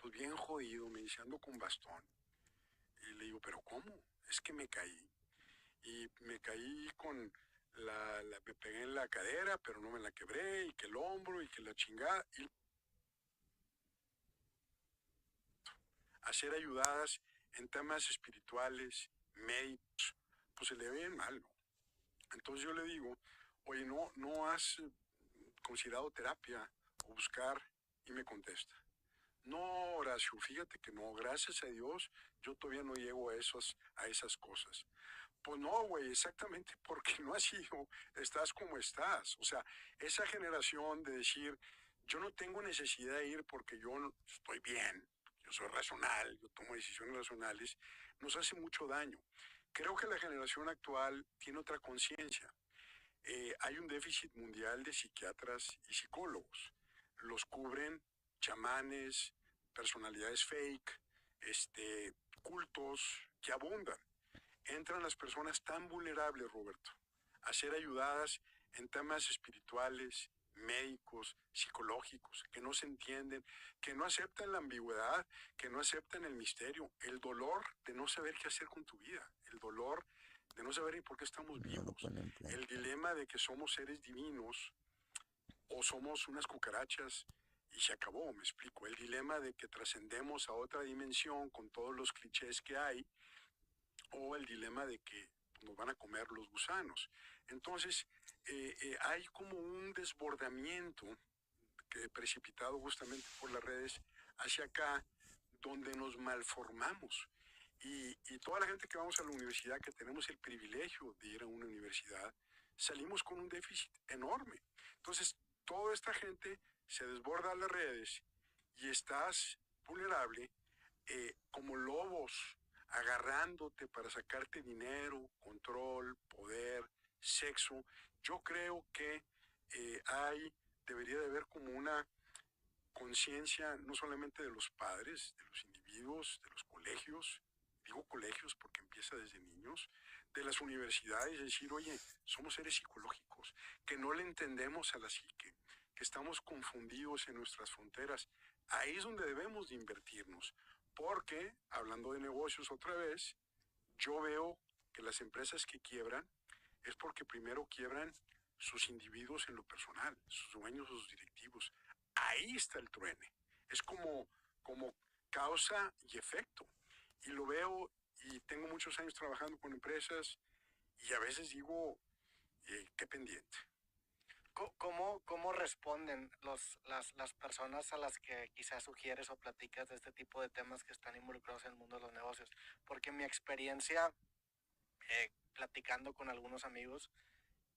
pues bien jodido, me dice, ando con bastón. Y le digo, ¿pero cómo? Es que me caí. Y me caí me pegué en la cadera, pero no me la quebré, y que el hombro, y que la chingada. Y hacer ayudadas en temas espirituales, médicos, pues se le ve bien mal, ¿no? Entonces yo le digo, oye, no has considerado terapia o buscar, y me contesta, no, Horacio, fíjate que no, gracias a Dios, yo todavía no llego a esas cosas. Pues no, güey, exactamente porque no has ido, estás como estás. O sea, esa generación de decir, yo no tengo necesidad de ir porque estoy bien, yo soy racional, yo tomo decisiones racionales, nos hace mucho daño. Creo que la generación actual tiene otra conciencia. Hay un déficit mundial de psiquiatras y psicólogos. Los cubren chamanes, personalidades fake, cultos que abundan. Entran las personas tan vulnerables, Roberto, a ser ayudadas en temas espirituales, médicos, psicológicos, que no se entienden, que no aceptan la ambigüedad, que no aceptan el misterio, el dolor de no saber qué hacer con tu vida, el dolor de no saber ni por qué estamos vivos, el dilema de que somos seres divinos o somos unas cucarachas y se acabó, me explico, el dilema de que trascendemos a otra dimensión con todos los clichés que hay, o el dilema de que nos van a comer los gusanos. Entonces, hay como un desbordamiento que precipitado justamente por las redes hacia acá, donde nos malformamos. Y toda la gente que vamos a la universidad, que tenemos el privilegio de ir a una universidad, salimos con un déficit enorme. Entonces, toda esta gente se desborda a las redes y estás vulnerable como lobos agarrándote para sacarte dinero, control, poder, sexo. Yo creo que debería de haber como una conciencia no solamente de los padres, de los individuos, de los colegios, digo colegios porque empieza desde niños, de las universidades, decir, oye, somos seres psicológicos, que no le entendemos a la psique, que estamos confundidos en nuestras fronteras. Ahí es donde debemos de invertirnos, porque, hablando de negocios otra vez, yo veo que las empresas que quiebran es porque primero quiebran sus individuos en lo personal, sus dueños, sus directivos. Ahí está el truene. Es como causa y efecto. Y lo veo y tengo muchos años trabajando con empresas y a veces digo, qué pendiente. ¿Cómo responden las personas a las que quizás sugieres o platicas de este tipo de temas que están involucrados en el mundo de los negocios? Porque mi experiencia platicando con algunos amigos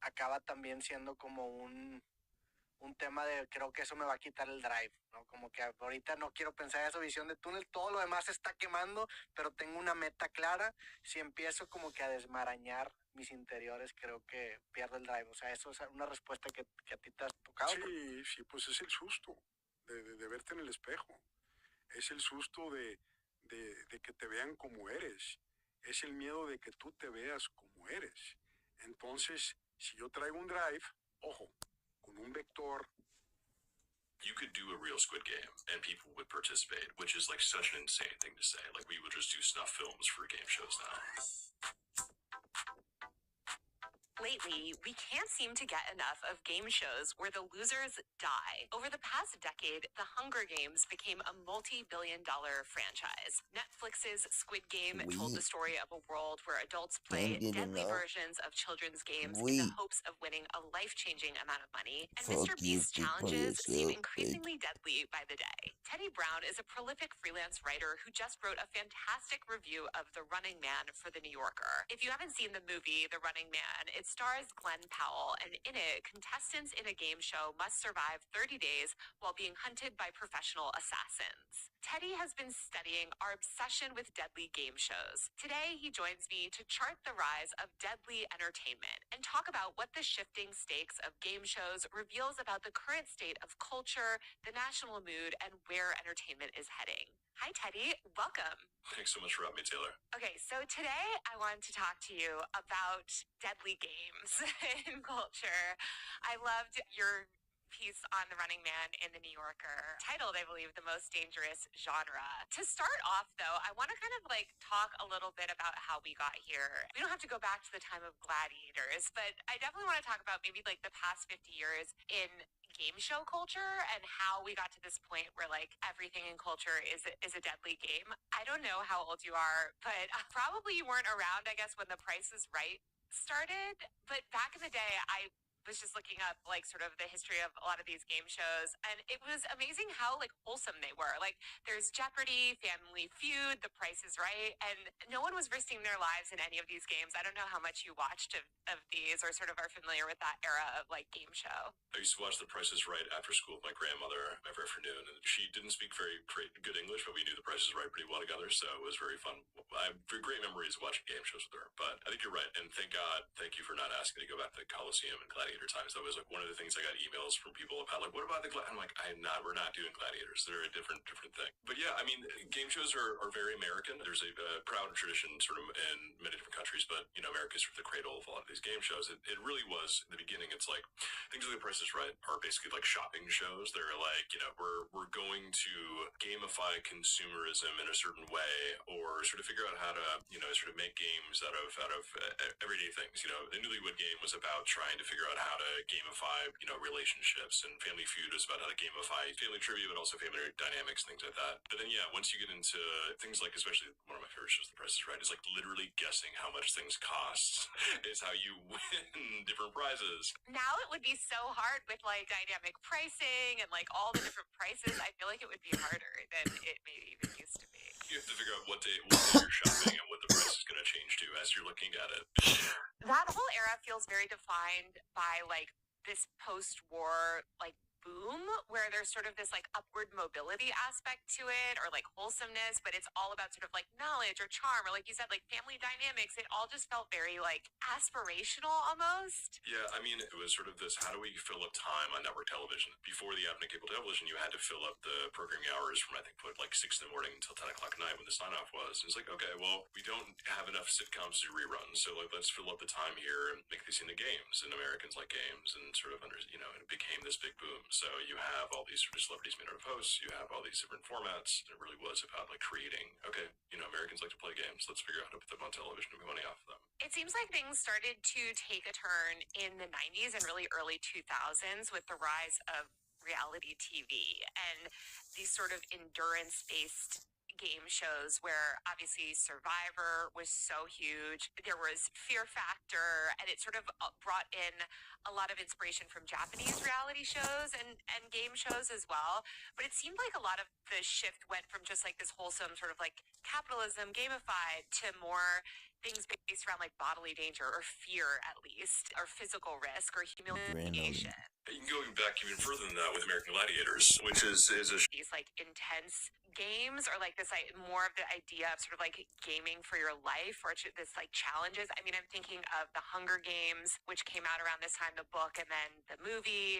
acaba también siendo como un tema de creo que eso me va a quitar el drive, ¿no? Como que ahorita no quiero pensar en esa visión de túnel, todo lo demás se está quemando, pero tengo una meta clara. Si empiezo como que a desmarañar mis interiores, creo que pierdo el drive. O sea, eso es una respuesta que a ti te has tocado. Sí, pues es el susto de verte en el espejo. Es el susto de que te vean como eres. Es el miedo de que tú te veas como eres. Entonces, si yo traigo un drive, ojo, con un vector. You could do a real Squid Game and people would participate, which is like such an insane thing to say. Like we would just do snuff films for game shows now. Lately, we can't seem to get enough of game shows where the losers die. Over the past decade, the Hunger Games became a multi-billion-dollar franchise. Netflix's Squid Game told the story of a world where adults play deadly versions of children's games in the hopes of winning a life-changing amount of money. And Mr. Beast's challenges seem increasingly deadly by the day. Teddy Brown is a prolific freelance writer who just wrote a fantastic review of The Running Man for The New Yorker. If you haven't seen the movie The Running Man, it stars Glenn Powell, and in it, contestants in a game show must survive 30 days while being hunted by professional assassins. Teddy has been studying our obsession with deadly game shows. Today, he joins me to chart the rise of deadly entertainment and talk about what the shifting stakes of game shows reveals about the current state of culture, the national mood, and where entertainment is heading. Hi, Teddy. Welcome. Thanks so much for having me, Taylor. Okay, so today I wanted to talk to you about deadly games in culture. I loved your piece on The Running Man in The New Yorker, titled, I believe, The Most Dangerous Genre. To start off, though, I want to kind of like talk a little bit about how we got here. We don't have to go back to the time of gladiators, but I definitely want to talk about maybe like the past 50 years in game show culture and how we got to this point where like everything in culture is a deadly game. I don't know how old you are, but probably you weren't around, I guess, when The Price is Right started. But back in the day, I was just looking up like sort of the history of a lot of these game shows, and it was amazing how like wholesome they were. Like there's Jeopardy, Family Feud, The Price is Right, and no one was risking their lives in any of these games. I don't know how much you watched of these or sort of are familiar with that era of like game show. I used to watch The Price is Right after school with my grandmother every afternoon, and she didn't speak very good English, but we knew The Price is Right pretty well together, so it was very fun. I have great memories of watching game shows with her, but I think you're right, and thank you for not asking me to go back to the Coliseum and Gladiator times. That was like one of the things I got emails from people about, like, what about I'm like, we're not doing gladiators. They're a different thing. But yeah, I mean, game shows are very American. There's a proud tradition sort of in many different countries, but you know, America's sort of the cradle of a lot of these game shows. It really was in the beginning. It's like things like The Price is Right are basically like shopping shows. They're like, you know, we're going to gamify consumerism in a certain way, or sort of figure out how to, you know, sort of make games out of everyday things. You know, the Newlywed Game was about trying to figure out how to gamify, you know, relationships, and Family Feud is about how to gamify family trivia, but also family dynamics, things like that. But then, yeah, once you get into things like, especially one of my favorite shows, The Price is Right, is like literally guessing how much things cost is how you win different prizes. Now it would be so hard with like dynamic pricing and like all the different prices. I feel like it would be harder than it maybe even used to be. You have to figure out what day you're shopping and what the price is going to change to as you're looking at it. That whole era feels very defined by like this post-war like boom where there's sort of this like upward mobility aspect to it, or like wholesomeness, but it's all about sort of like knowledge or charm, or like you said, like family dynamics. It all just felt very like aspirational almost. Yeah, I mean, it was sort of this, how do we fill up time on network television? Before the advent of cable television, you had to fill up the programming hours from, I think, like 6 in the morning until 10 o'clock at night when the sign-off was. And it's like, okay, well, we don't have enough sitcoms to rerun, so like, let's fill up the time here and make these into games. And Americans like games, and sort of you know, it became this big boom. So you have all these sort of celebrities made out of hosts, you have all these different formats. It really was about like creating, okay, you know, Americans like to play games, let's figure out how to put them on television and make money off of them. It seems like things started to take a turn in the 90s and really early 2000s with the rise of reality TV and these sort of endurance-based game shows where obviously Survivor was so huge. There was Fear Factor, and it sort of brought in a lot of inspiration from Japanese reality shows and game shows as well. But it seemed like a lot of the shift went from just like this wholesome sort of like capitalism gamified to more things based around like bodily danger or fear, at least, or physical risk or humiliation. Going back even further than that with American Gladiators, which is these like intense games, or like this like more of the idea of sort of like gaming for your life, or this like challenges. I mean, I'm thinking of the Hunger Games, which came out around this time, the book and then the movie.